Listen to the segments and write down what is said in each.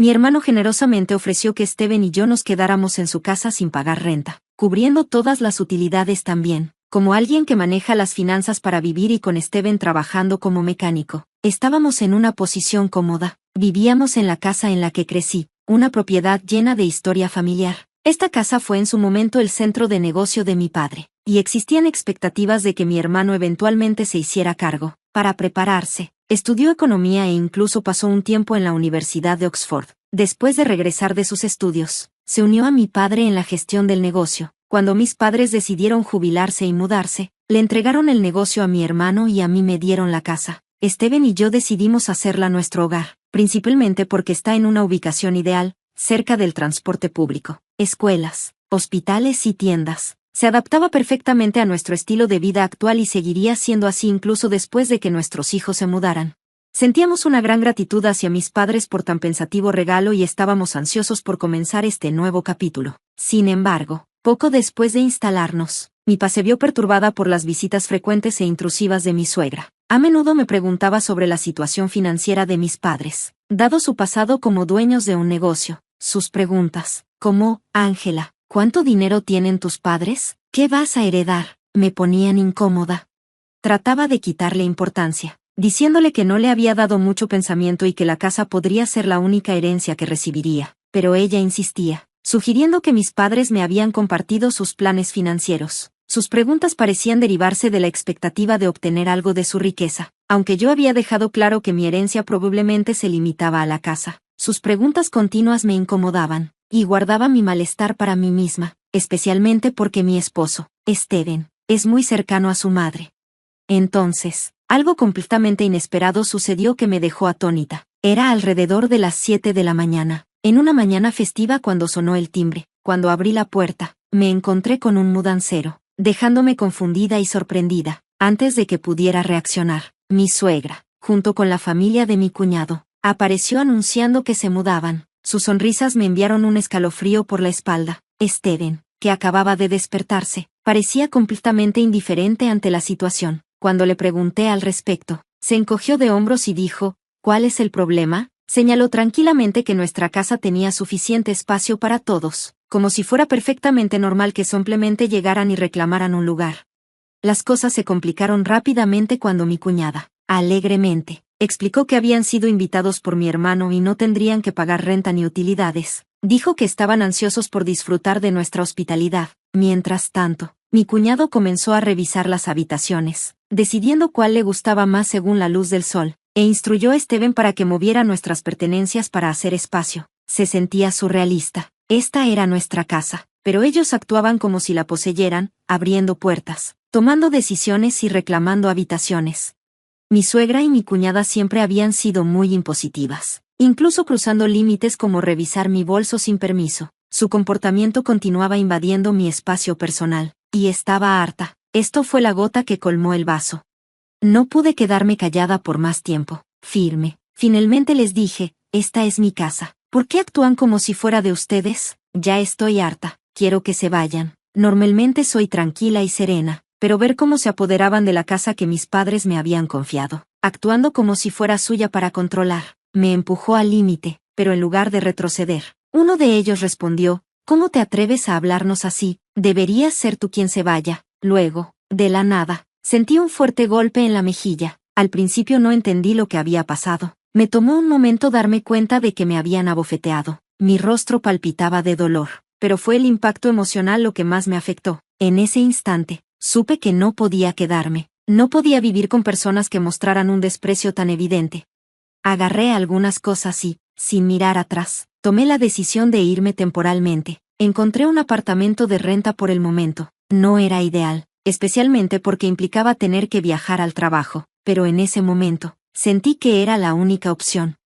Mi hermano generosamente ofreció que Steven y yo nos quedáramos en su casa sin pagar renta, cubriendo todas las utilidades también. Como alguien que maneja las finanzas para vivir y con Steven trabajando como mecánico, estábamos en una posición cómoda. Vivíamos en la casa en la que crecí, una propiedad llena de historia familiar. Esta casa fue en su momento el centro de negocio de mi padre, y existían expectativas de que mi hermano eventualmente se hiciera cargo. Para prepararse, estudió economía e incluso pasó un tiempo en la Universidad de Oxford. Después de regresar de sus estudios, se unió a mi padre en la gestión del negocio. Cuando mis padres decidieron jubilarse y mudarse, le entregaron el negocio a mi hermano y a mí me dieron la casa. Steven y yo decidimos hacerla nuestro hogar, principalmente porque está en una ubicación ideal, cerca del transporte público, escuelas, hospitales y tiendas. Se adaptaba perfectamente a nuestro estilo de vida actual y seguiría siendo así incluso después de que nuestros hijos se mudaran. Sentíamos una gran gratitud hacia mis padres por tan pensativo regalo y estábamos ansiosos por comenzar este nuevo capítulo. Sin embargo, poco después de instalarnos, mi papá se vio perturbada por las visitas frecuentes e intrusivas de mi suegra. A menudo me preguntaba sobre la situación financiera de mis padres, dado su pasado como dueños de un negocio. Sus preguntas, como, Ángela, ¿cuánto dinero tienen tus padres? ¿Qué vas a heredar?, me ponían incómoda. Trataba de quitarle importancia, diciéndole que no le había dado mucho pensamiento y que la casa podría ser la única herencia que recibiría, pero ella insistía, sugiriendo que mis padres me habían compartido sus planes financieros. Sus preguntas parecían derivarse de la expectativa de obtener algo de su riqueza, aunque yo había dejado claro que mi herencia probablemente se limitaba a la casa. Sus preguntas continuas me incomodaban, y guardaba mi malestar para mí misma, especialmente porque mi esposo, Steven, es muy cercano a su madre. Entonces, algo completamente inesperado sucedió que me dejó atónita. Era alrededor de las 7 de la mañana, en una mañana festiva cuando sonó el timbre. Cuando abrí la puerta, me encontré con un mudancero, dejándome confundida y sorprendida. Antes de que pudiera reaccionar, mi suegra, junto con la familia de mi cuñado, apareció anunciando que se mudaban. Sus sonrisas me enviaron un escalofrío por la espalda. Steven, que acababa de despertarse, parecía completamente indiferente ante la situación. Cuando le pregunté al respecto, se encogió de hombros y dijo, ¿cuál es el problema? Señaló tranquilamente que nuestra casa tenía suficiente espacio para todos, como si fuera perfectamente normal que simplemente llegaran y reclamaran un lugar. Las cosas se complicaron rápidamente cuando mi cuñada, alegremente, explicó que habían sido invitados por mi hermano y no tendrían que pagar renta ni utilidades. Dijo que estaban ansiosos por disfrutar de nuestra hospitalidad. Mientras tanto, mi cuñado comenzó a revisar las habitaciones, decidiendo cuál le gustaba más según la luz del sol, e instruyó a Steven para que moviera nuestras pertenencias para hacer espacio. Se sentía surrealista. Esta era nuestra casa, pero ellos actuaban como si la poseyeran, abriendo puertas, tomando decisiones y reclamando habitaciones. Mi suegra y mi cuñada siempre habían sido muy impositivas, incluso cruzando límites como revisar mi bolso sin permiso. Su comportamiento continuaba invadiendo mi espacio personal, y estaba harta. Esto fue la gota que colmó el vaso. No pude quedarme callada por más tiempo. Firme. Finalmente les dije, esta es mi casa. ¿Por qué actúan como si fuera de ustedes? Ya estoy harta. Quiero que se vayan. Normalmente soy tranquila y serena, pero ver cómo se apoderaban de la casa que mis padres me habían confiado, actuando como si fuera suya para controlar, me empujó al límite, pero en lugar de retroceder, uno de ellos respondió, ¿cómo te atreves a hablarnos así? Deberías ser tú quien se vaya. Luego, de la nada, sentí un fuerte golpe en la mejilla. Al principio no entendí lo que había pasado. Me tomó un momento darme cuenta de que me habían abofeteado. Mi rostro palpitaba de dolor, pero fue el impacto emocional lo que más me afectó. En ese instante, supe que no podía quedarme. No podía vivir con personas que mostraran un desprecio tan evidente. Agarré algunas cosas y, sin mirar atrás, tomé la decisión de irme temporalmente. Encontré un apartamento de renta por el momento. No era ideal, especialmente porque implicaba tener que viajar al trabajo, pero en ese momento, sentí que era la única opción.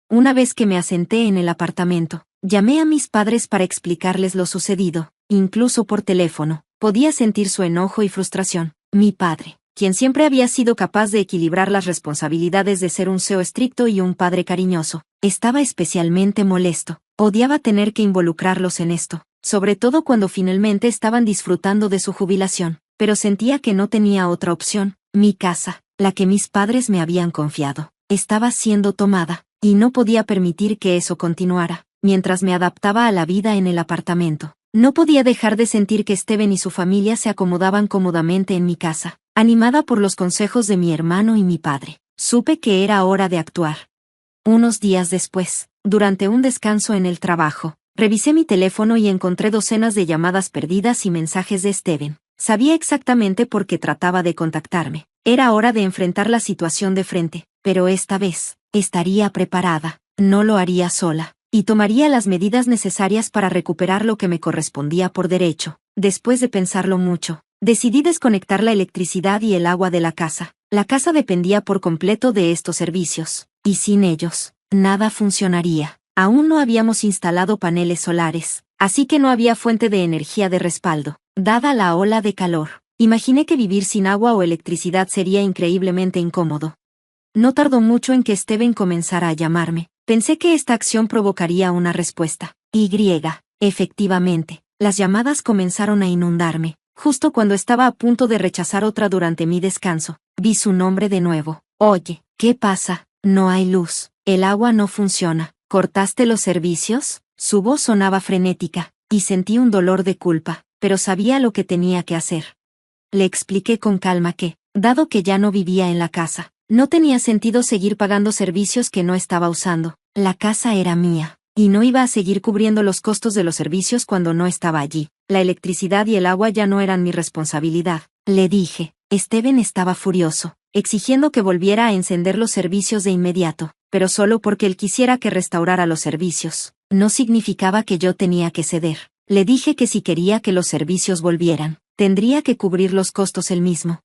Una vez que me asenté en el apartamento, llamé a mis padres para explicarles lo sucedido. Incluso por teléfono, podía sentir su enojo y frustración. Mi padre, quien siempre había sido capaz de equilibrar las responsabilidades de ser un CEO estricto y un padre cariñoso, estaba especialmente molesto. Odiaba tener que involucrarlos en esto, sobre todo cuando finalmente estaban disfrutando de su jubilación, pero sentía que no tenía otra opción. Mi casa, la que mis padres me habían confiado, estaba siendo tomada, y no podía permitir que eso continuara, mientras me adaptaba a la vida en el apartamento. No podía dejar de sentir que Steven y su familia se acomodaban cómodamente en mi casa. Animada por los consejos de mi hermano y mi padre, supe que era hora de actuar. Unos días después, durante un descanso en el trabajo, revisé mi teléfono y encontré docenas de llamadas perdidas y mensajes de Steven. Sabía exactamente por qué trataba de contactarme. Era hora de enfrentar la situación de frente, pero esta vez, estaría preparada. No lo haría sola, y tomaría las medidas necesarias para recuperar lo que me correspondía por derecho. Después de pensarlo mucho, decidí desconectar la electricidad y el agua de la casa. La casa dependía por completo de estos servicios, y sin ellos, nada funcionaría. Aún no habíamos instalado paneles solares, así que no había fuente de energía de respaldo. Dada la ola de calor, imaginé que vivir sin agua o electricidad sería increíblemente incómodo. No tardó mucho en que Steven comenzara a llamarme. Pensé que esta acción provocaría una respuesta. Efectivamente, las llamadas comenzaron a inundarme. Justo cuando estaba a punto de rechazar otra durante mi descanso, vi su nombre de nuevo. Oye, ¿qué pasa? No hay luz. El agua no funciona. ¿Cortaste los servicios? Su voz sonaba frenética, y sentí un dolor de culpa, pero sabía lo que tenía que hacer. Le expliqué con calma que, dado que ya no vivía en la casa, no tenía sentido seguir pagando servicios que no estaba usando. La casa era mía, y no iba a seguir cubriendo los costos de los servicios cuando no estaba allí. La electricidad y el agua ya no eran mi responsabilidad. Le dije. Steven estaba furioso, exigiendo que volviera a encender los servicios de inmediato, pero solo porque él quisiera que restaurara los servicios. No significaba que yo tenía que ceder. Le dije que si quería que los servicios volvieran, tendría que cubrir los costos él mismo.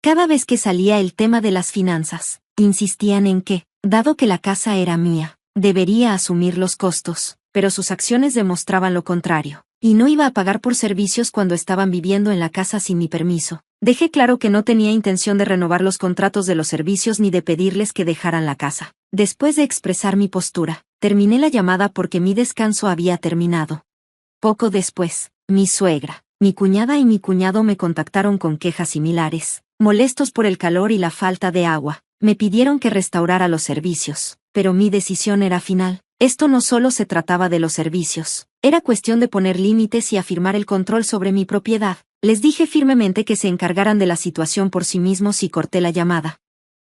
Cada vez que salía el tema de las finanzas, insistían en que, dado que la casa era mía, debería asumir los costos, pero sus acciones demostraban lo contrario, y no iba a pagar por servicios cuando estaban viviendo en la casa sin mi permiso. Dejé claro que no tenía intención de renovar los contratos de los servicios ni de pedirles que dejaran la casa. Después de expresar mi postura, terminé la llamada porque mi descanso había terminado. Poco después, mi suegra, mi cuñada y mi cuñado me contactaron con quejas similares. Molestos por el calor y la falta de agua, me pidieron que restaurara los servicios, pero mi decisión era final. Esto no solo se trataba de los servicios, era cuestión de poner límites y afirmar el control sobre mi propiedad. Les dije firmemente que se encargaran de la situación por sí mismos y corté la llamada.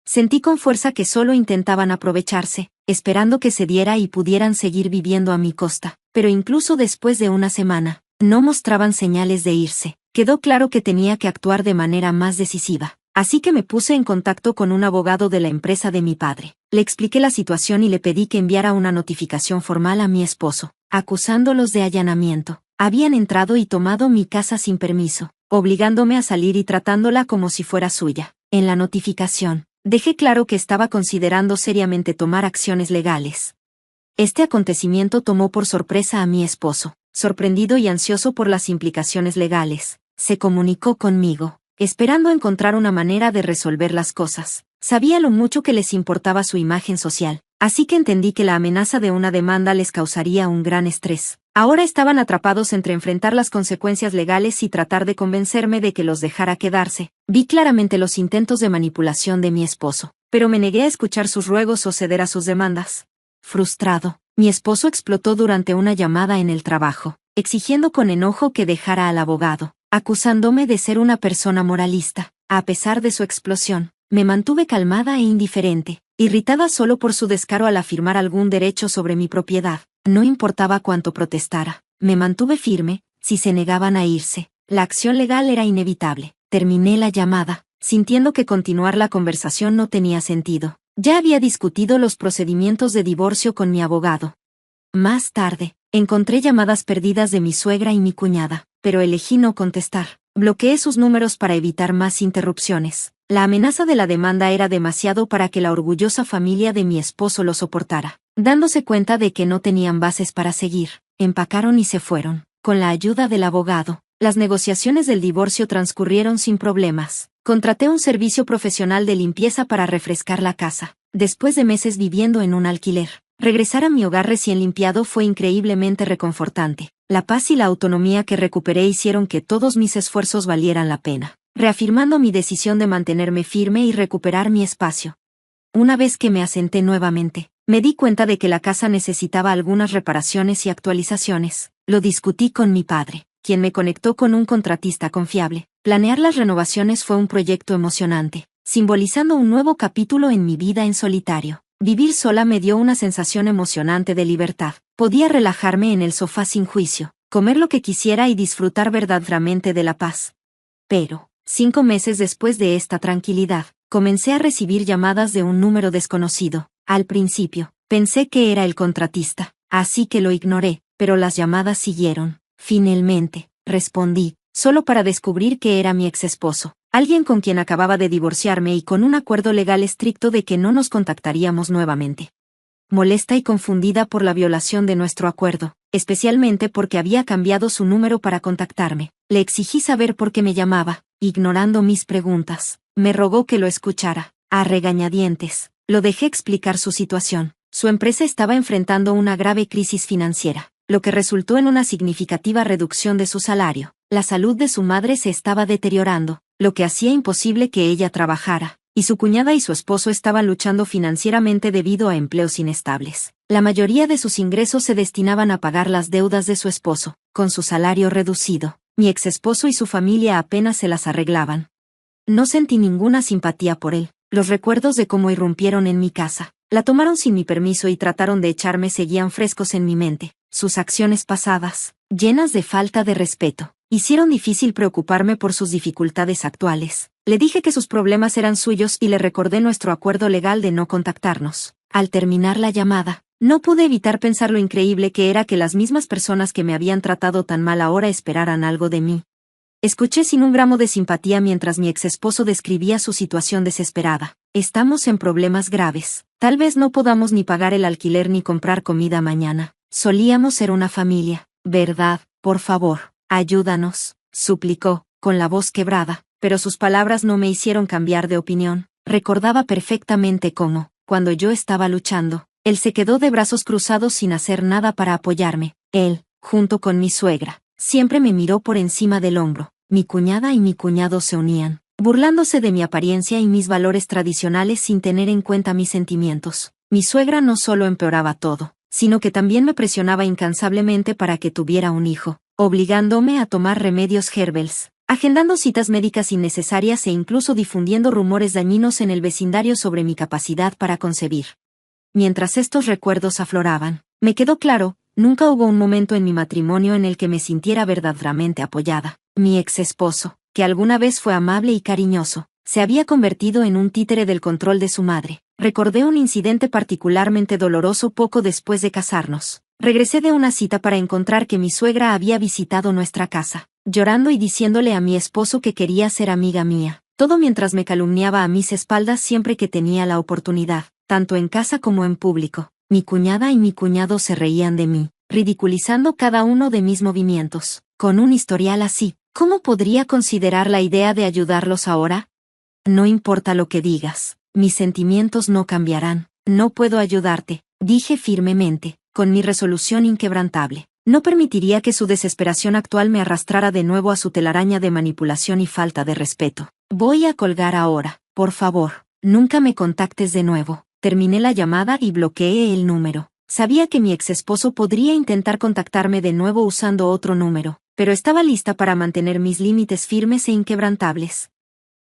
Sentí con fuerza que solo intentaban aprovecharse, esperando que cediera y pudieran seguir viviendo a mi costa, pero incluso después de una semana, no mostraban señales de irse. Quedó claro que tenía que actuar de manera más decisiva, así que me puse en contacto con un abogado de la empresa de mi padre. Le expliqué la situación y le pedí que enviara una notificación formal a mi esposo, acusándolos de allanamiento. Habían entrado y tomado mi casa sin permiso, obligándome a salir y tratándola como si fuera suya. En la notificación, dejé claro que estaba considerando seriamente tomar acciones legales. Este acontecimiento tomó por sorpresa a mi esposo. Sorprendido y ansioso por las implicaciones legales, se comunicó conmigo, esperando encontrar una manera de resolver las cosas. Sabía lo mucho que les importaba su imagen social, así que entendí que la amenaza de una demanda les causaría un gran estrés. Ahora estaban atrapados entre enfrentar las consecuencias legales y tratar de convencerme de que los dejara quedarse. Vi claramente los intentos de manipulación de mi esposo, pero me negué a escuchar sus ruegos o ceder a sus demandas. Frustrado, mi esposo explotó durante una llamada en el trabajo, exigiendo con enojo que dejara al abogado, acusándome de ser una persona moralista. A pesar de su explosión, me mantuve calmada e indiferente, irritada solo por su descaro al afirmar algún derecho sobre mi propiedad. No importaba cuánto protestara, me mantuve firme. Si se negaban a irse, la acción legal era inevitable. Terminé la llamada, sintiendo que continuar la conversación no tenía sentido. Ya había discutido los procedimientos de divorcio con mi abogado. Más tarde, encontré llamadas perdidas de mi suegra y mi cuñada, pero elegí no contestar. Bloqueé sus números para evitar más interrupciones. La amenaza de la demanda era demasiado para que la orgullosa familia de mi esposo lo soportara. Dándose cuenta de que no tenían bases para seguir, empacaron y se fueron. Con la ayuda del abogado, las negociaciones del divorcio transcurrieron sin problemas. Contraté un servicio profesional de limpieza para refrescar la casa. Después de meses viviendo en un alquiler, regresar a mi hogar recién limpiado fue increíblemente reconfortante. La paz y la autonomía que recuperé hicieron que todos mis esfuerzos valieran la pena, reafirmando mi decisión de mantenerme firme y recuperar mi espacio. Una vez que me asenté nuevamente, Me di cuenta de que la casa necesitaba algunas reparaciones y actualizaciones. Lo discutí con mi padre, quien me conectó con un contratista confiable. Planear las renovaciones fue un proyecto emocionante, simbolizando un nuevo capítulo en mi vida en solitario. Vivir sola me dio una sensación emocionante de libertad. Podía relajarme en el sofá sin juicio, comer lo que quisiera y disfrutar verdaderamente de la paz. Pero, 5 meses después de esta tranquilidad, comencé a recibir llamadas de un número desconocido. Al principio, pensé que era el contratista, así que lo ignoré, pero las llamadas siguieron. Finalmente, respondí, solo para descubrir que era mi exesposo, alguien con quien acababa de divorciarme y con un acuerdo legal estricto de que no nos contactaríamos nuevamente. Molesta y confundida por la violación de nuestro acuerdo, especialmente porque había cambiado su número para contactarme, le exigí saber por qué me llamaba, ignorando mis preguntas. Me rogó que lo escuchara, a regañadientes. Lo dejé explicar su situación. Su empresa estaba enfrentando una grave crisis financiera, lo que resultó en una significativa reducción de su salario. La salud de su madre se estaba deteriorando, lo que hacía imposible que ella trabajara, y su cuñada y su esposo estaban luchando financieramente debido a empleos inestables. La mayoría de sus ingresos se destinaban a pagar las deudas de su esposo. Con su salario reducido, mi exesposo y su familia apenas se las arreglaban. No sentí ninguna simpatía por él. Los recuerdos de cómo irrumpieron en mi casa, la tomaron sin mi permiso y trataron de echarme seguían frescos en mi mente. Sus acciones pasadas, llenas de falta de respeto, hicieron difícil preocuparme por sus dificultades actuales. Le dije que sus problemas eran suyos y le recordé nuestro acuerdo legal de no contactarnos. Al terminar la llamada, no pude evitar pensar lo increíble que era que las mismas personas que me habían tratado tan mal ahora esperaran algo de mí. Escuché sin un gramo de simpatía mientras mi exesposo describía su situación desesperada. Estamos en problemas graves. Tal vez no podamos ni pagar el alquiler ni comprar comida mañana. Solíamos ser una familia, ¿verdad? Por favor, ayúdanos, suplicó, con la voz quebrada, pero sus palabras no me hicieron cambiar de opinión. Recordaba perfectamente cómo, cuando yo estaba luchando, él se quedó de brazos cruzados sin hacer nada para apoyarme. Él, junto con mi suegra, siempre me miró por encima del hombro. Mi cuñada y mi cuñado se unían, burlándose de mi apariencia y mis valores tradicionales sin tener en cuenta mis sentimientos. Mi suegra no solo empeoraba todo, sino que también me presionaba incansablemente para que tuviera un hijo, obligándome a tomar remedios herbals, agendando citas médicas innecesarias e incluso difundiendo rumores dañinos en el vecindario sobre mi capacidad para concebir. Mientras estos recuerdos afloraban, me quedó claro, nunca hubo un momento en mi matrimonio en el que me sintiera verdaderamente apoyada. Mi ex esposo, que alguna vez fue amable y cariñoso, se había convertido en un títere del control de su madre. Recordé un incidente particularmente doloroso poco después de casarnos. Regresé de una cita para encontrar que mi suegra había visitado nuestra casa, llorando y diciéndole a mi esposo que quería ser amiga mía. Todo mientras me calumniaba a mis espaldas siempre que tenía la oportunidad, tanto en casa como en público. Mi cuñada y mi cuñado se reían de mí, ridiculizando cada uno de mis movimientos. Con un historial así, ¿cómo podría considerar la idea de ayudarlos ahora? No importa lo que digas, mis sentimientos no cambiarán. No puedo ayudarte, dije firmemente, con mi resolución inquebrantable. No permitiría que su desesperación actual me arrastrara de nuevo a su telaraña de manipulación y falta de respeto. Voy a colgar ahora, por favor, nunca me contactes de nuevo. Terminé la llamada y bloqueé el número. Sabía que mi exesposo podría intentar contactarme de nuevo usando otro número, pero estaba lista para mantener mis límites firmes e inquebrantables.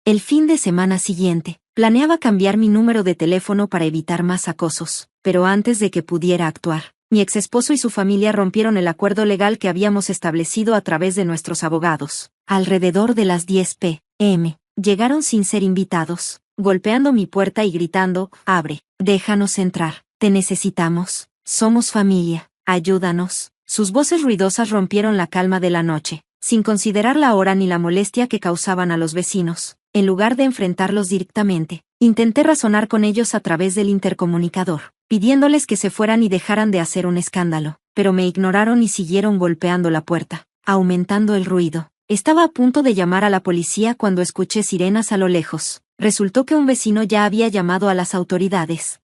El fin de semana siguiente, planeaba cambiar mi número de teléfono para evitar más acosos, pero antes de que pudiera actuar, mi exesposo y su familia rompieron el acuerdo legal que habíamos establecido a través de nuestros abogados. Alrededor de las 10 p.m., llegaron sin ser invitados, golpeando mi puerta y gritando, «Abre, déjanos entrar, te necesitamos, somos familia, ayúdanos». Sus voces ruidosas rompieron la calma de la noche, sin considerar la hora ni la molestia que causaban a los vecinos. En lugar de enfrentarlos directamente, intenté razonar con ellos a través del intercomunicador, pidiéndoles que se fueran y dejaran de hacer un escándalo, pero me ignoraron y siguieron golpeando la puerta, aumentando el ruido. Estaba a punto de llamar a la policía cuando escuché sirenas a lo lejos. Resultó que un vecino ya había llamado a las autoridades.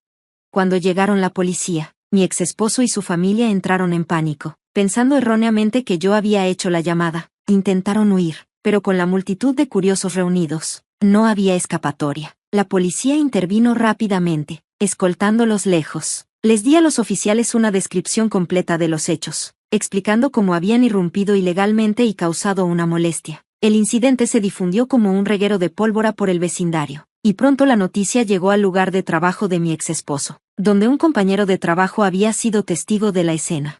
Cuando llegaron la policía, mi exesposo y su familia entraron en pánico, pensando erróneamente que yo había hecho la llamada. Intentaron huir, pero con la multitud de curiosos reunidos, no había escapatoria. La policía intervino rápidamente, escoltándolos lejos. Les di a los oficiales una descripción completa de los hechos, explicando cómo habían irrumpido ilegalmente y causado una molestia. El incidente se difundió como un reguero de pólvora por el vecindario, y pronto la noticia llegó al lugar de trabajo de mi exesposo, donde un compañero de trabajo había sido testigo de la escena.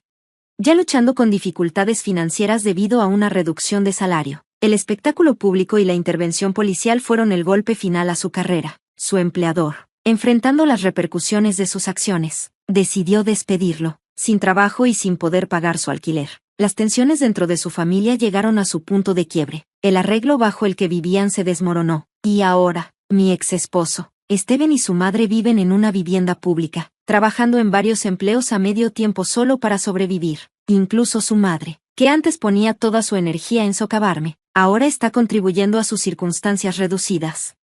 Ya luchando con dificultades financieras debido a una reducción de salario, el espectáculo público y la intervención policial fueron el golpe final a su carrera. Su empleador, enfrentando las repercusiones de sus acciones, decidió despedirlo, sin trabajo y sin poder pagar su alquiler. Las tensiones dentro de su familia llegaron a su punto de quiebre. El arreglo bajo el que vivían se desmoronó, y ahora, mi ex esposo, Steven y su madre viven en una vivienda pública, trabajando en varios empleos a medio tiempo solo para sobrevivir. Incluso su madre, que antes ponía toda su energía en socavarme, ahora está contribuyendo a sus circunstancias reducidas.